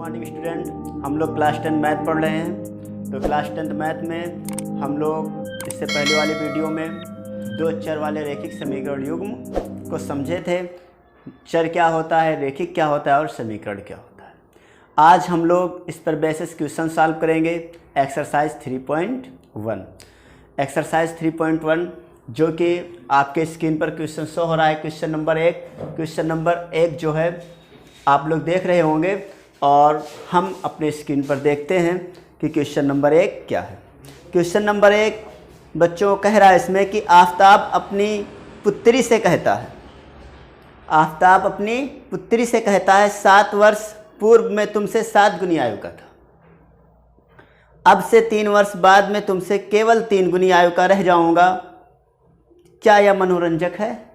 Morning student, हम लोग class 10 math पढ़ रहे हैं। तो क्लास 10 मैथ में हम लोग इससे पहले वाले वीडियो में दो चर वाले रैखिक समीकरण युग्म को समझे थे। चर क्या होता है, रैखिक क्या होता है और समीकरण क्या होता है। आज हम लोग इस पर बेसिस क्वेश्चन सॉल्व करेंगे। एक्सरसाइज 3.1 एक्सरसाइज 3.1 जो कि आपके स्क्रीन पर क्वेश्चन शो हो रहा है। क्वेश्चन नंबर एक जो है आप लोग देख रहे होंगे और हम अपने स्क्रीन पर देखते हैं कि क्वेश्चन नंबर 1 क्या है। क्वेश्चन नंबर 1 बच्चों कह रहा है इसमें कि आफताब अपनी पुत्री से कहता है, आफताब अपनी पुत्री से कहता है 7 वर्ष पूर्व में तुमसे 7 गुनी आयु का था, अब से 3 वर्ष बाद में तुमसे केवल 3 गुनी आयु का रह जाऊंगा। क्या यह मनोरंजक है?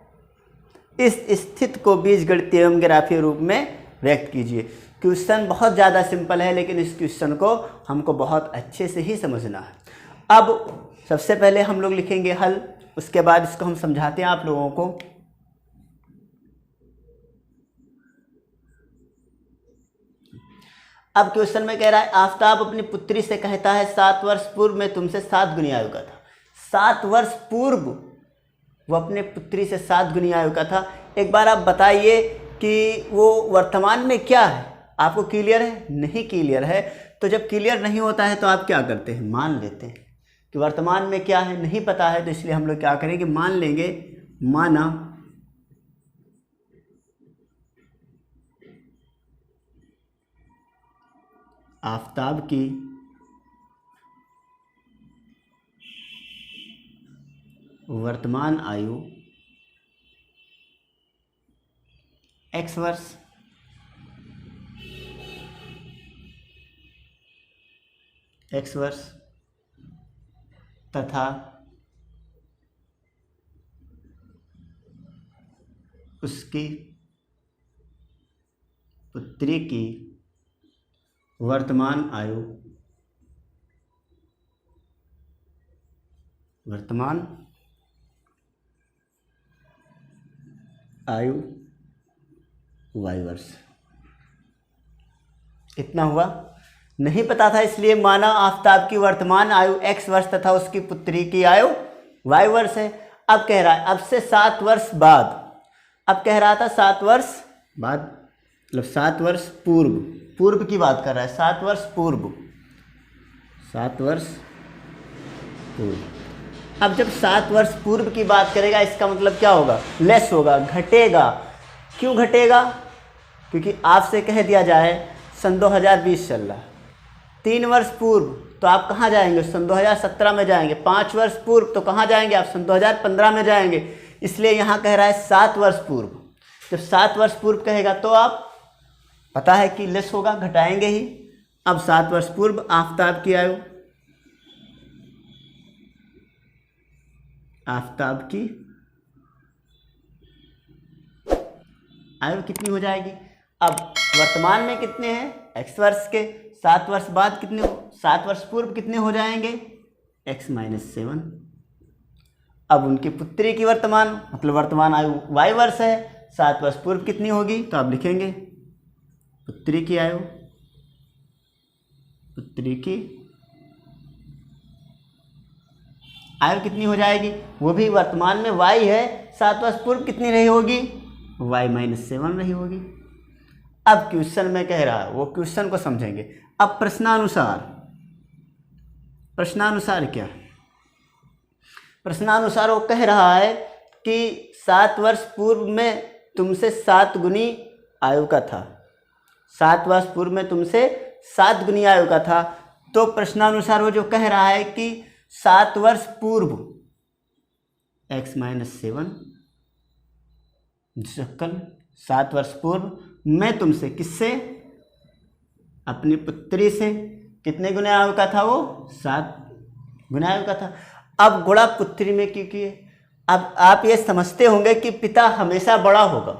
इस स्थिति को बीजगणितीय एवं ग्राफीय रूप में व्यक्त कीजिए। क्वेश्चन बहुत ज़्यादा सिंपल है लेकिन इस क्वेश्चन को हमको बहुत अच्छे से ही समझना है। अब सबसे पहले हम लोग लिखेंगे हल, उसके बाद इसको हम समझाते हैं आप लोगों को। अब क्वेश्चन में कह रहा है आफताब अपनी पुत्री से कहता है 7 वर्ष पूर्व में तुमसे 7 गुनी आयु का था। 7 वर्ष पूर्व वो अपने पुत्री से 7 गुनी आयु का था। एक बार आप बताइए कि वो वर्तमान में क्या है, आपको क्लियर है? नहीं क्लियर है। तो जब क्लियर नहीं होता है तो आप क्या करते हैं, मान लेते हैं कि वर्तमान में क्या है, नहीं पता है। तो इसलिए हम लोग क्या करेंगे, मान लेंगे। माना आफताब की वर्तमान आयु x वर्ष तथा उसकी पुत्री की वर्तमान आयु y वर्ष। इतना हुआ। नहीं पता था इसलिए माना आफताब की वर्तमान आयु x वर्ष तथा उसकी पुत्री की आयु y वर्ष है। अब कह रहा है अब से 7 वर्ष बाद, अब कह रहा था 7 वर्ष बाद मतलब 7 वर्ष पूर्व की बात कर रहा है। 7 वर्ष पूर्व अब जब 7 वर्ष पूर्व की बात करेगा इसका मतलब क्या होगा, लेस होगा, घटेगा। क्यों घटेगा? क्योंकि आपसे कह दिया जाए सन 2020 चल रहा है, 3 वर्ष पूर्व तो आप कहाँ जाएंगे, सन 2017 में जाएंगे। 5 वर्ष पूर्व तो कहाँ जाएंगे, आप सन 2015 में जाएंगे। इसलिए यहाँ कह रहा है 7 वर्ष पूर्व। जब 7 वर्ष पूर्व कहेगा तो आप पता है कि लेस होगा, घटाएंगे ही। अब 7 वर्ष पूर्व आफताब की आयु कितनी हो जाएगी। अब वर्तमान में कितने हैं, x वर्ष के। 7 वर्ष बाद कितने 7 वर्ष पूर्व कितने हो जाएंगे, x-7। अब उनकी पुत्री की वर्तमान आयु y वर्ष है। 7 वर्ष पूर्व कितनी होगी, तो आप लिखेंगे पुत्री की आयु कितनी हो जाएगी, वो भी वर्तमान में y है। 7 वर्ष पूर्व कितनी रही होगी, y-7 रही होगी। अब क्वेश्चन में कह रहा है, वो क्वेश्चन को समझेंगे। अब प्रश्नानुसार क्या है? प्रश्नानुसार वो कह रहा है कि 7 वर्ष पूर्व में तुमसे 7 गुनी आयु का था। 7 वर्ष पूर्व में तुमसे 7 गुनी आयु का था। तो प्रश्नानुसार वो जो कह रहा है कि 7 वर्ष पूर्व x-7 शक्ल 7 वर्ष पूर्व मैं तुमसे किससे, अपनी पुत्री से कितने गुना आयु का था, वो 7 गुना आयु का था। अब गुणा पुत्री में क्योंकि अब आप ये समझते होंगे कि पिता हमेशा बड़ा होगा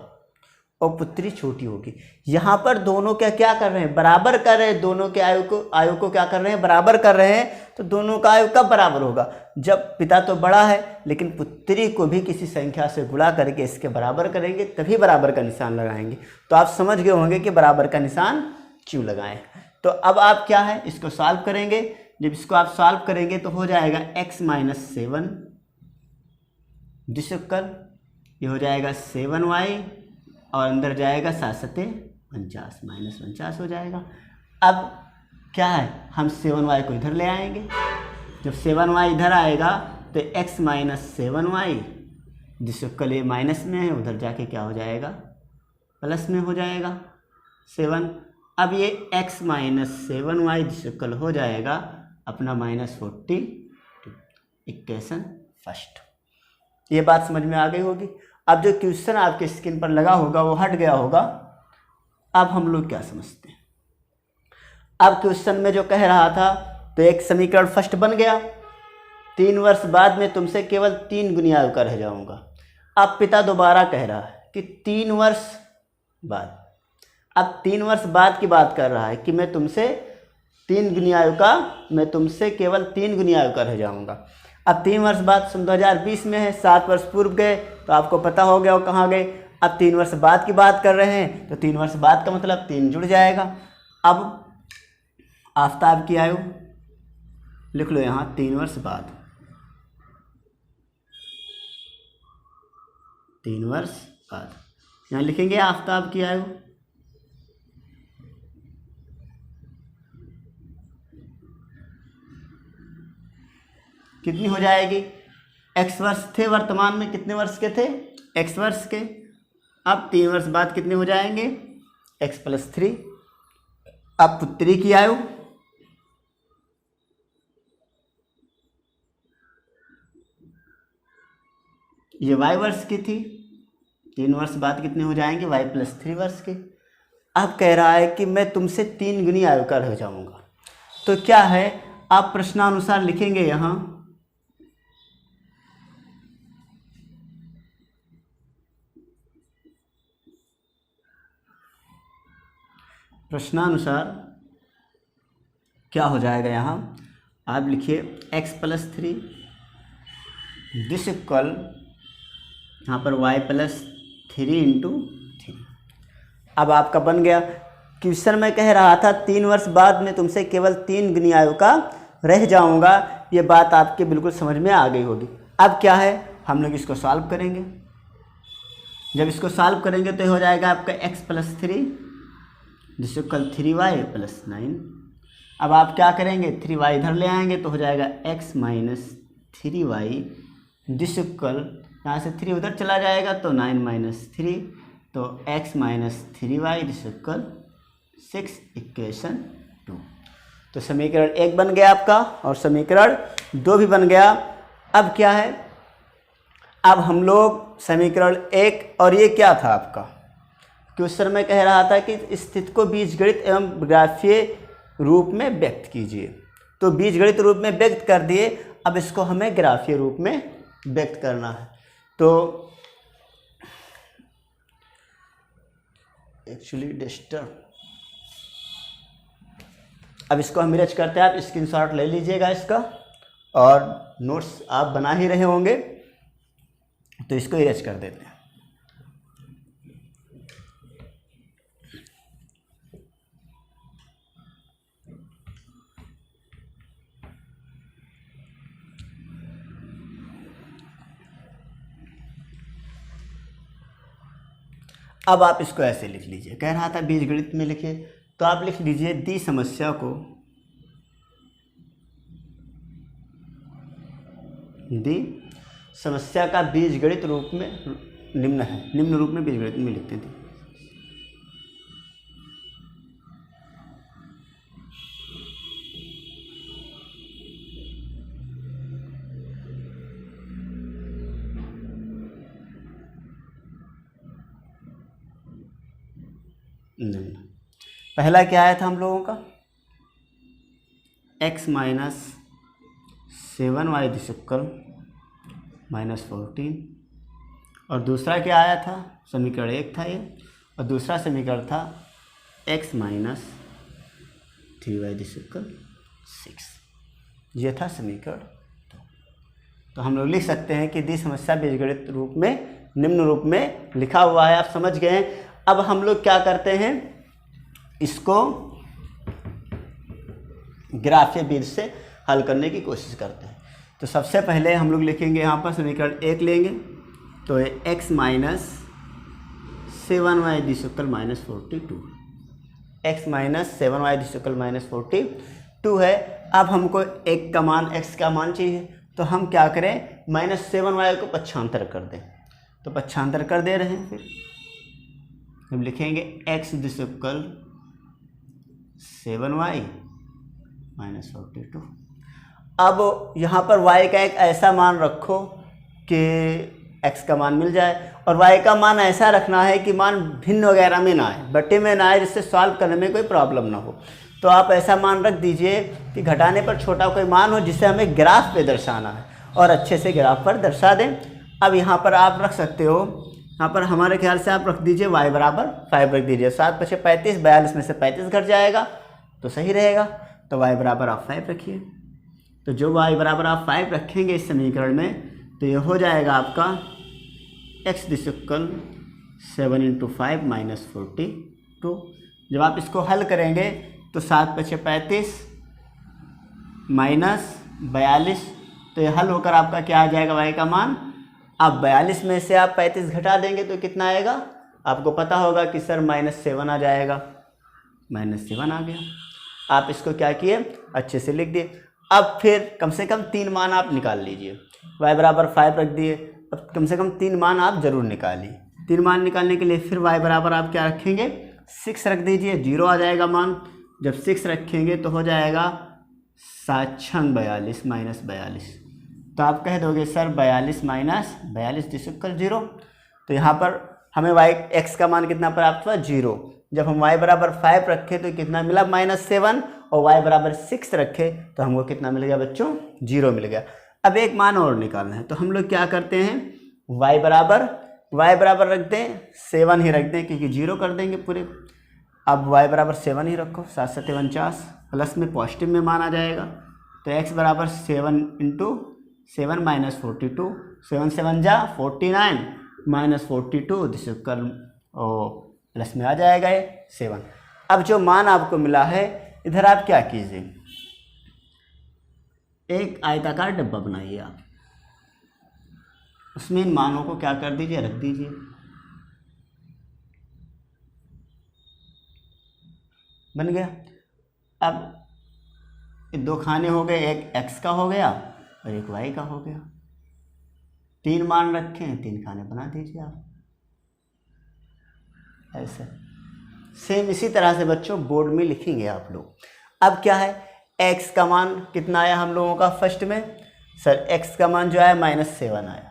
और पुत्री छोटी होगी। यहाँ पर दोनों क्या कर रहे हैं, बराबर कर रहे हैं। दोनों के आयु को क्या कर रहे हैं, बराबर कर रहे हैं। तो दोनों का आयु कब बराबर होगा, जब पिता तो बड़ा है लेकिन पुत्री को भी किसी संख्या से गुणा करके इसके बराबर करेंगे, तभी बराबर का निशान लगाएंगे। तो आप समझ गए होंगे कि बराबर का निशान क्यों लगाएं। तो अब आप क्या है इसको सॉल्व करेंगे। जब इसको आप सॉल्व करेंगे तो हो जाएगा x माइनस 7 दिशक्कल, ये हो जाएगा 7y और अंदर जाएगा 7×7 माइनस 49 हो जाएगा। अब क्या है हम 7y को इधर ले आएंगे। जब 7y इधर आएगा तो x माइनस 7y दिशक्कल ये माइनस में है, उधर जाके क्या हो जाएगा प्लस में हो जाएगा 7। अब ये x माइनस 7y दिशक्कल हो जाएगा अपना -42। Equation first. ये बात समझ में आ गई होगी। अब जो क्वेश्चन आपके स्क्रीन पर लगा होगा वो हट गया होगा। अब हम लोग क्या समझते हैं। अब क्वेश्चन में जो कह रहा था तो एक समीकरण फर्स्ट बन गया, 3 वर्ष बाद में तुमसे केवल 3 गुनी आयु का रह जाऊंगा। अब पिता दोबारा कह रहा है कि 3 वर्ष बाद, अब 3 वर्ष बाद की बात कर रहा है कि मैं तुमसे 3 गुनी आयु का, मैं तुमसे केवल 3 गुनी आयु का रह जाऊंगा। अब 3 वर्ष बाद 2020 में है, 7 वर्ष पूर्व गए तो आपको पता हो गया वो कहाँ गए। अब 3 वर्ष बाद की बात कर रहे हैं तो 3 वर्ष बाद का मतलब 3 जुड़ जाएगा। अब आफताब की आयु लिख लो यहाँ 3 वर्ष बाद, 3 वर्ष बाद यहाँ लिखेंगे आफताब की आयु। कितनी हो जाएगी, x वर्ष थे वर्तमान में, कितने वर्ष के थे x वर्ष के। अब 3 वर्ष बाद कितने हो जाएंगे x + 3। अब पुत्री की आयु ये y वर्ष की थी, 3 वर्ष बाद कितने हो जाएंगे y + 3 वर्ष के। अब कह रहा है कि मैं तुमसे 3 गुनी आयु का रह जाऊंगा। तो क्या है आप प्रश्नानुसार लिखेंगे यहाँ प्रश्नानुसार क्या हो जाएगा। यहाँ आप लिखिए x + 3 दिशक्कल यहाँ पर y + 3 × 3। अब आपका बन गया। क्वेश्चन में कह रहा था 3 वर्ष बाद में तुमसे केवल 3 गुनी आयु का रह जाऊंगा। ये बात आपके बिल्कुल समझ में आ गई होगी। अब क्या है हम लोग इसको सॉल्व करेंगे। जब इसको सॉल्व करेंगे तो हो जाएगा आपका x + 3 दिशक्कल 3y + 9। अब आप क्या करेंगे 3y इधर ले आएंगे तो हो जाएगा x माइनस 3y दिशक्कल, यहाँ से 3 उधर चला जाएगा तो 9 - 3 तो x माइनस 3y दिशक्कल 6। इक्वेशन 2। तो समीकरण 1 बन गया आपका और समीकरण 2 भी बन गया। अब क्या है, अब हम लोग समीकरण 1 और ये क्या था आपका क्वेश्चन में कह रहा था कि स्थिति को बीजगणित एवं ग्राफीय रूप में व्यक्त कीजिए। तो बीजगणित रूप में व्यक्त कर दिए, अब इसको हमें ग्राफीय रूप में व्यक्त करना है। तो एक्चुअली डिस्टर्ब, अब इसको हम इरेज करते हैं। आप स्क्रीनशॉट ले लीजिएगा इसका और नोट्स आप बना ही रहे होंगे तो इसको इरेज कर देते हैं। अब आप इसको ऐसे लिख लीजिए। कह रहा था बीजगणित में लिखिए तो आप लिख लीजिए दी समस्या को, दी समस्या का बीजगणित रूप में निम्न है। निम्न रूप में बीजगणित में लिखते थे। पहला क्या आया था हम लोगों का x माइनस 7y दिशक्कल -14 और दूसरा क्या आया था समीकरण 1 था ये, और दूसरा समीकरण था x माइनस 3y दिशक्कल 6। ये था समीकरण 2। तो हम लोग लिख सकते हैं कि दी समस्या बीजगणित रूप में निम्न रूप में लिखा हुआ है। आप समझ गए हैं। अब हम लोग क्या करते हैं, इसको ग्राफ या बीज से हल करने की कोशिश करते हैं। तो सबसे पहले हम लोग लिखेंगे यहाँ पर समीकरण 1 लेंगे, तो x माइनस 7y दिशुकल माइनस 42, x माइनस 7y दिशुकल माइनस 42 है। अब हमको एक का मान x का मान चाहिए, तो हम क्या करें, माइनस 7y को पक्षांतर कर दें। तो पक्षांतर कर दे रहे हैं, फिर हम लिखेंगे x दिशुकल 7y माइनस 42। अब यहाँ पर y का एक ऐसा मान रखो कि x का मान मिल जाए, और y का मान ऐसा रखना है कि मान भिन्न वगैरह में ना आए, बट्टे में ना आए, जिससे सॉल्व करने में कोई प्रॉब्लम ना हो। तो आप ऐसा मान रख दीजिए कि घटाने पर छोटा कोई मान हो जिसे हमें ग्राफ पे दर्शाना है, और अच्छे से ग्राफ पर दर्शा दें। अब यहाँ पर आप रख सकते हो, यहाँ पर हमारे ख्याल से आप रख दीजिए y बराबर 5 रख दीजिए। 7 × 5 = 35, 42 में से 35 घट जाएगा तो सही रहेगा। तो y बराबर आप 5 रखिए। तो जो y बराबर आप 5 रखेंगे इस समीकरण में, तो ये हो जाएगा आपका x दिशुकल 7 × 5 माइनस 42। जब आप इसको हल करेंगे तो 7 × 5 = 35 माइनस 42, तो ये हल होकर आपका क्या आ जाएगा, y का मान। अब 42 में से आप 35 घटा देंगे तो कितना आएगा, आपको पता होगा कि सर -7 आ जाएगा। -7 आ गया। आप इसको क्या किए, अच्छे से लिख दिए। अब फिर कम से कम 3 मान आप निकाल लीजिए। y बराबर 5 रख दिए, अब कम से कम 3 मान आप ज़रूर निकालिए। 3 मान निकालने के लिए फिर y बराबर आप क्या रखेंगे, 6 रख दीजिए। 0 आ जाएगा मान। जब 6 रखेंगे तो हो जाएगा 7 × 42 माइनस 42। तो आप कह दोगे सर 42 माइनस 42 दिशुकल 0। तो यहाँ पर हमें x का मान कितना प्राप्त हुआ, 0। जब हम y बराबर 5 रखे तो कितना मिला, -7, और y बराबर 6 रखे तो हमको कितना मिल गया बच्चों, 0 मिल गया। अब एक मान और निकालना है, तो हम लोग क्या करते हैं, y बराबर रख दें 7 ही रख दें, क्योंकि 0 कर देंगे पूरे। अब y बराबर 7 ही रखो, 7 × 7 = 49, प्लस में पॉजिटिव में मान आ जाएगा। तो x बराबर 7 × 7 माइनस 42, 7 × 7 = 49 माइनस 42 दिशुकल प्लस में आ जाएगा ये 7। अब जो मान आपको मिला है, इधर आप क्या कीजिए, एक आयताकार डब्बा बनाइए आप, उसमें इन मानों को क्या कर दीजिए, रख दीजिए। बन गया। अब 2 खाने हो गए, एक x का हो गया और एक y का हो गया। 3 मान रखे हैं, 3 खाने बना दीजिए आप, ऐसे। सेम इसी तरह से बच्चों बोर्ड में लिखेंगे आप लोग। अब क्या है, x का मान कितना आया हम लोगों का फर्स्ट में, सर x का मान जो आया -7 आया।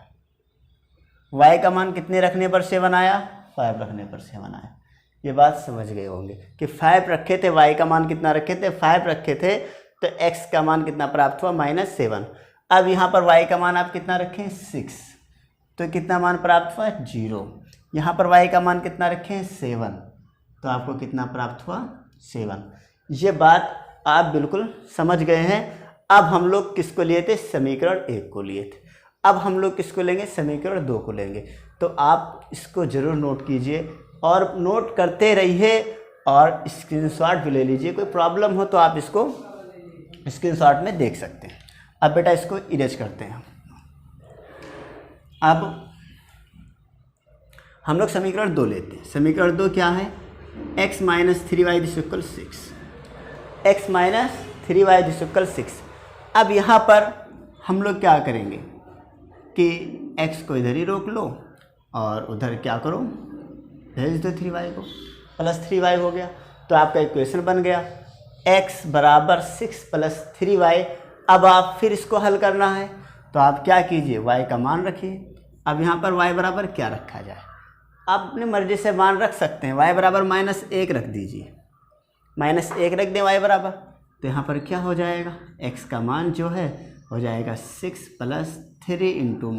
y का मान कितने रखने पर 7 आया, 5 रखने पर 7 आया। ये बात समझ गए होंगे कि 5 रखे थे, y का मान कितना रखे थे, 5 रखे थे, तो x का मान कितना प्राप्त हुआ, -7। अब यहाँ पर y का मान आप कितना रखें, 6, तो कितना मान प्राप्त हुआ, 0। यहाँ पर y का मान कितना रखें, 7, तो आपको कितना प्राप्त हुआ, 7। ये बात आप बिल्कुल समझ गए हैं। अब हम लोग किसको लिए थे, समीकरण 1 को लिए थे। अब हम लोग किसको लेंगे, समीकरण 2 को लेंगे। तो आप इसको ज़रूर नोट कीजिए और नोट करते रहिए और स्क्रीनशॉट भी ले लीजिए। कोई प्रॉब्लम हो तो आप इसको स्क्रीनशॉट में देख सकते हैं। अब बेटा इसको इरेज करते हैं। अब हम लोग समीकरण 2 लेते हैं। समीकरण 2 क्या है, x - 3y = 6, x - 3y = 6। अब यहाँ पर हम लोग क्या करेंगे कि x को इधर ही रोक लो और उधर क्या करो, भेज दो 3y को, +3y हो गया। तो आपका इक्वेशन बन गया x बराबर 6 + 3y। अब आप फिर इसको हल करना है, तो आप क्या कीजिए, y का मान रखिए। अब यहाँ पर y बराबर क्या रखा जाए, आप अपनी मर्जी से मान रख सकते हैं। y बराबर -1 रख दीजिए, -1 रख दें y बराबर, तो यहाँ पर क्या हो जाएगा, x का मान जो है हो जाएगा 6 + 3 ×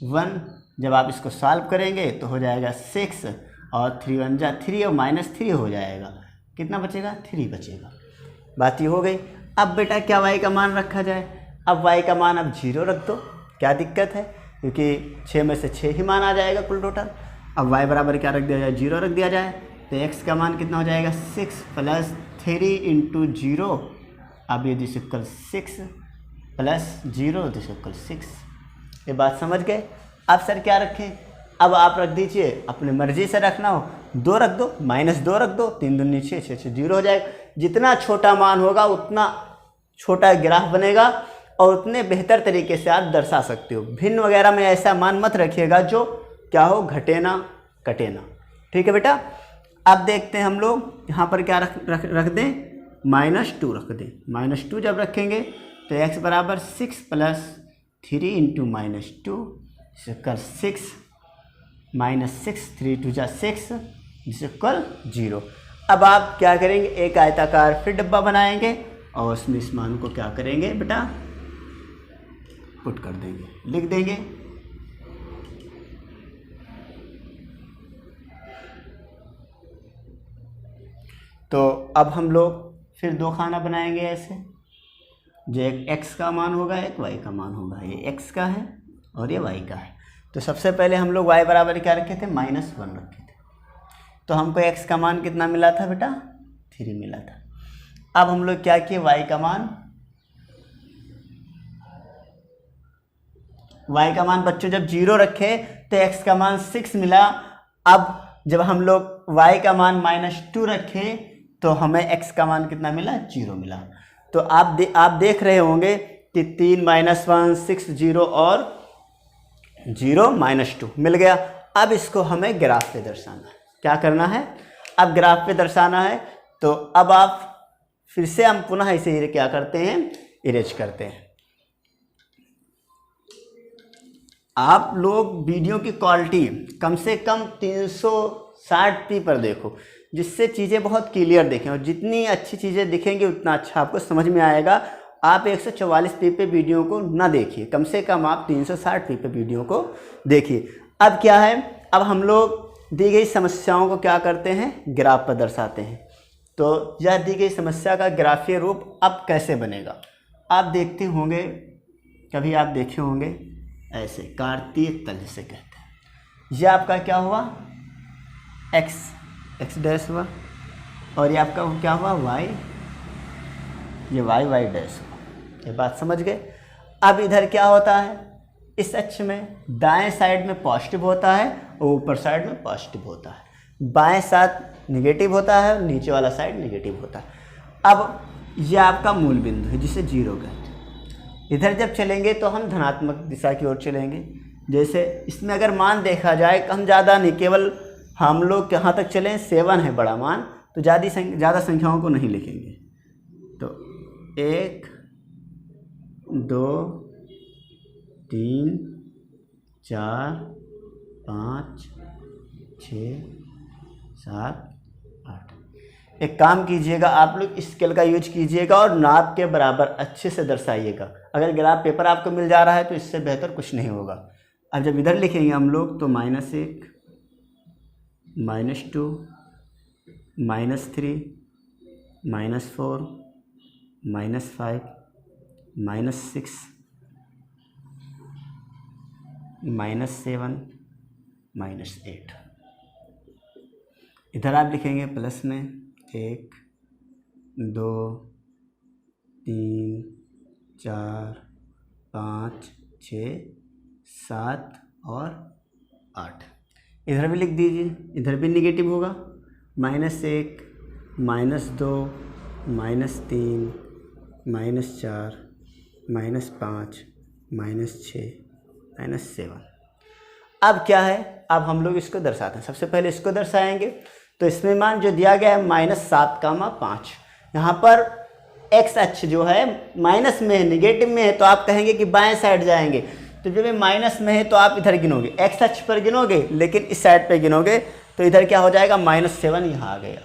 -1। जब आप इसको सॉल्व करेंगे तो हो जाएगा 6 और 3 × 1 = 3 और -3 हो जाएगा। कितना बचेगा, 3 बचेगा। बात ये हो गई। अब बेटा क्या y का मान रखा जाए, अब y का मान अब 0 रख दो, क्या दिक्कत है, क्योंकि 6 में से 6 ही मान आ जाएगा कुल टोटल। अब y बराबर क्या रख दिया जाए, 0 रख दिया जाए। तो x का मान कितना हो जाएगा, 6 + 3 × 0 अब ये this equal 6 plus 0 this equal 6। ये बात समझ गए। अब सर क्या रखें, अब आप रख दीजिए, अपनी मर्जी से रखना हो 2 रख दो, -2 रख दो, 3 दूनी 6, 6 से 0 हो जाएगा। जितना छोटा मान होगा उतना छोटा ग्राफ बनेगा और उतने बेहतर तरीके से आप दर्शा सकते हो। भिन्न वगैरह में ऐसा मान मत रखिएगा जो क्या हो, घटे ना कटे ना। ठीक है बेटा। अब देखते हैं हम लोग यहाँ पर क्या रख दें, -2 रख दें। -2 जब रखेंगे तो x बराबर 6 प्लस 3 इंटू -2 इक्वल 6 -6 3 2 जा 6 इक्वल 0। अब आप क्या करेंगे, एक आयताकार फिर डब्बा बनाएंगे और उसमें इस मान को क्या करेंगे बेटा, पुट कर देंगे, लिख देंगे। तो अब हम लोग फिर 2 खाना बनाएंगे ऐसे, जो एक x का मान होगा, एक y का मान होगा। ये x का है और ये y का है। तो सबसे पहले हम लोग y बराबर क्या रखे थे, -1 रखे थे। तो हमको x का मान कितना मिला था बेटा, 3 मिला था। अब हम लोग क्या किए, y का मान बच्चों जब 0 रखे तो x का मान 6 मिला। अब जब हम लोग y का मान -2 रखे तो हमें x का मान कितना मिला, 0 मिला। तो आप देख रहे होंगे कि 3 -1 6 0 और 0 -2 मिल गया। अब इसको हमें ग्राफ पे दर्शाना है। क्या करना है, अब ग्राफ पे दर्शाना है। तो अब आप फिर से हम पुनः इसे क्या करते हैं, इरेज करते हैं। आप लोग वीडियो की क्वालिटी कम से कम 360p पर देखो, जिससे चीज़ें बहुत क्लियर दिखें, और जितनी अच्छी चीज़ें दिखेंगी उतना अच्छा आपको समझ में आएगा। आप 144p पे वीडियो को ना देखिए, कम से कम आप 360p पे वीडियो को देखिए। अब क्या है, अब हम लोग दी गई समस्याओं को क्या करते हैं, ग्राफ पर दर्शाते हैं। तो यह दी गई समस्या का ग्राफीय रूप अब कैसे बनेगा, आप देखते होंगे, कभी आप देखे होंगे ऐसे कार्तीय तल जिसे कहते हैं। यह आपका क्या हुआ, x डैश हुआ, और ये आपका क्या हुआ, y, ये y डैश हुआ। ये बात समझ गए। अब इधर क्या होता है, इस अक्ष में दाएं साइड में पॉजिटिव होता है और ऊपर साइड में पॉजिटिव होता है। बाएं साइड निगेटिव होता है और नीचे वाला साइड निगेटिव होता है। अब यह आपका मूल बिंदु है जिसे 0 कहते हैं। इधर जब चलेंगे तो हम धनात्मक दिशा की ओर चलेंगे। जैसे इसमें अगर मान देखा जाए, हम ज़्यादा नहीं, केवल हम लोग कहाँ तक चलें, 7 है बड़ा मान, तो ज़्यादा संख्याओं को नहीं लिखेंगे। तो 1 2 3 4 5 6 7 8। एक काम कीजिएगा, आप लोग स्केल का यूज कीजिएगा और नाप के बराबर अच्छे से दर्शाइएगा। अगर ग्राफ पेपर आपको मिल जा रहा है तो इससे बेहतर कुछ नहीं होगा। अब जब इधर लिखेंगे हम लोग तो -1 -2 -3 -4 -5 -6 -7 -8। इधर आप लिखेंगे प्लस में 1 2 3 4 5 6 7 और 8। इधर भी लिख दीजिए, इधर भी निगेटिव होगा, -1 -2 -3 -4 -5 -6 -7। अब क्या है, अब हम लोग इसको दर्शाते हैं। सबसे पहले इसको दर्शाएंगे। तो इसमें मान जो दिया गया है -7,5। यहाँ पर x अक्ष जो है माइनस में है, निगेटिव में है, तो आप कहेंगे कि बाएं साइड जाएंगे। तो जब ये माइनस में है तो आप इधर गिनोगे, x अक्ष पर गिनोगे, लेकिन इस साइड पे गिनोगे तो इधर क्या हो जाएगा, -7 यहाँ आ गया।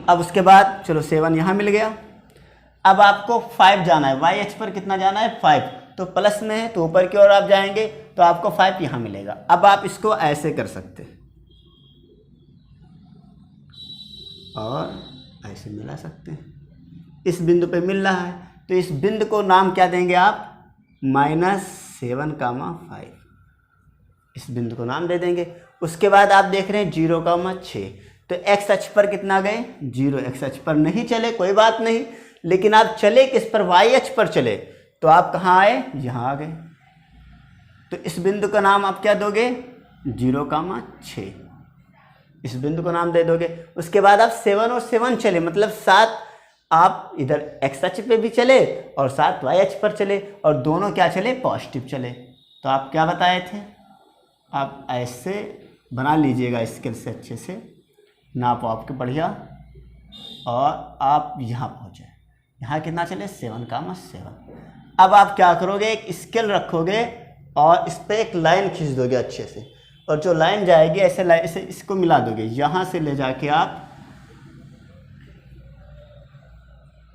अब उसके बाद चलो 7 यहाँ मिल गया। अब आपको 5 जाना है, y अक्ष पर कितना जाना है, 5। तो प्लस में है तो ऊपर की ओर आप जाएंगे तो आपको 5 यहाँ मिलेगा। अब आप इसको ऐसे कर सकते हैं और ऐसे मिला सकते हैं। इस बिंदु पे मिल रहा है तो इस बिंदु को नाम क्या देंगे आप, -7,5। इस बिंदु को नाम दे देंगे। उसके बाद आप देख रहे हैं 0,6। तो x अक्ष पर कितना गए, 0। x अक्ष पर नहीं चले कोई बात नहीं, लेकिन आप चले किस पर, वाई अक्ष पर चले, तो आप कहाँ आए, यहाँ आ गए। तो इस बिंदु का नाम आप क्या दोगे, 0,6, इस बिंदु को नाम दे दोगे। उसके बाद आप 7 और 7 चले, मतलब 7 आप इधर एक्स अक्ष पे भी चले और 7 वाई अक्ष पर चले, और दोनों क्या चले, पॉजिटिव चले। तो आप क्या बताए थे, आप ऐसे बना लीजिएगा स्केल से, अच्छे से नाप आपके बढ़िया, और आप यहाँ पहुँचे, यहाँ कितना चले, 7,7। अब आप क्या करोगे, एक स्केल रखोगे और इस पर एक लाइन खींच दोगे अच्छे से, और जो लाइन जाएगी ऐसे लाइन से इसको मिला दोगे, यहाँ से ले जाके आप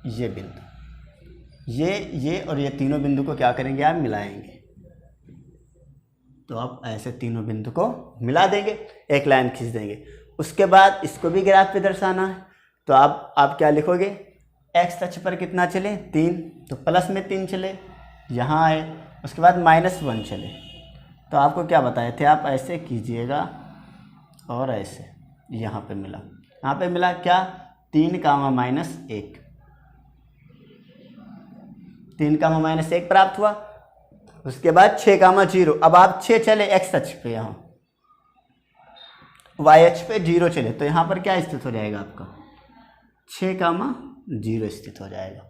ये बिंदु, ये और ये तीनों बिंदु को क्या करेंगे, आप मिलाएंगे। तो आप ऐसे तीनों बिंदु को मिला देंगे, एक लाइन खींच देंगे। उसके बाद इसको भी ग्राफ पे दर्शाना है, तो आप क्या लिखोगे, एक्स अक्ष पर कितना चले, 3, तो प्लस में 3 चले, यहाँ आए। उसके बाद -1 चले, तो आपको क्या बताए थे, आप ऐसे कीजिएगा और ऐसे यहाँ पे मिला, यहाँ पे मिला क्या, 3,-1, 3,-1 प्राप्त हुआ। उसके बाद 6,0, अब आप 6 चले एक्स अक्ष पे, यहाँ वाई अक्ष पे 0 चले, तो यहाँ पर क्या स्थित हो जाएगा आपका, 6,0 स्थित हो जाएगा।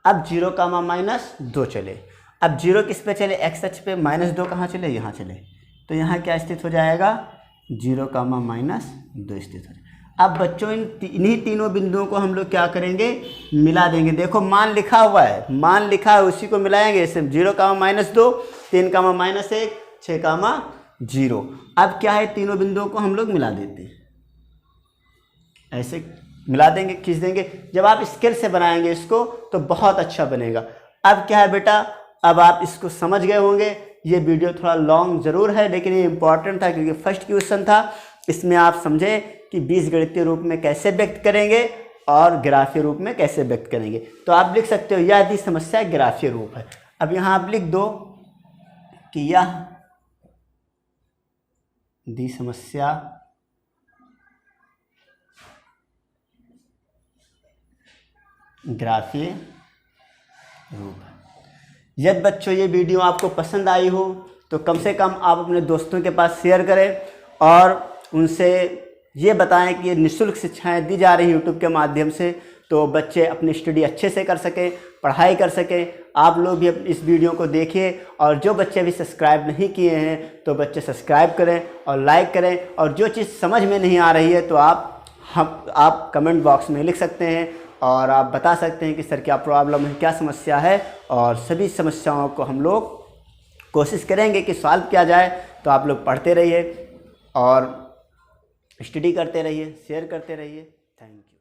अब 0,-2 चले, अब 0 किस पे चले, एक्स अक्ष पे, -2 कहाँ चले, यहाँ चले, तो यहाँ क्या स्थित हो जाएगा, 0,-2 स्थित हो जाएगा। अब बच्चों इन्हीं तीनों बिंदुओं को हम लोग क्या करेंगे, मिला देंगे। देखो मान लिखा हुआ है, मान लिखा है, उसी को मिलाएंगे। इसे 0,-2, 3,-1, 6,0। अब क्या है, तीनों बिंदुओं को हम लोग मिला देते हैं, ऐसे मिला देंगे, खींच देंगे। जब आप स्केल से बनाएंगे इसको तो बहुत अच्छा बनेगा। अब क्या है बेटा, अब आप इसको समझ गए होंगे। ये वीडियो थोड़ा लॉन्ग ज़रूर है, लेकिन ये इंपॉर्टेंट था क्योंकि फर्स्ट क्वेश्चन था। इसमें आप समझे कि बीजगणितीय रूप में कैसे व्यक्त करेंगे और ग्राफीय रूप में कैसे व्यक्त करेंगे। तो आप लिख सकते हो, यह दी समस्या ग्राफीय रूप है। अब यहाँ आप लिख दो कि यह दी समस्या ग्राफीय रूप है। यदि बच्चों ये वीडियो आपको पसंद आई हो तो कम से कम आप अपने दोस्तों के पास शेयर करें और उनसे ये बताएं कि ये निःशुल्क शिक्षाएं दी जा रही हैं यूट्यूब के माध्यम से, तो बच्चे अपनी स्टडी अच्छे से कर सकें, पढ़ाई कर सकें। आप लोग भी इस वीडियो को देखिए, और जो बच्चे अभी सब्सक्राइब नहीं किए हैं तो बच्चे सब्सक्राइब करें और लाइक करें। और जो चीज़ समझ में नहीं आ रही है तो आप कमेंट बॉक्स में लिख सकते हैं और आप बता सकते हैं कि सर क्या प्रॉब्लम है, क्या समस्या है, और सभी समस्याओं को हम लोग कोशिश करेंगे कि सॉल्व किया जाए। तो आप लोग पढ़ते रहिए और स्टडी करते रहिए, शेयर करते रहिए। Thank you.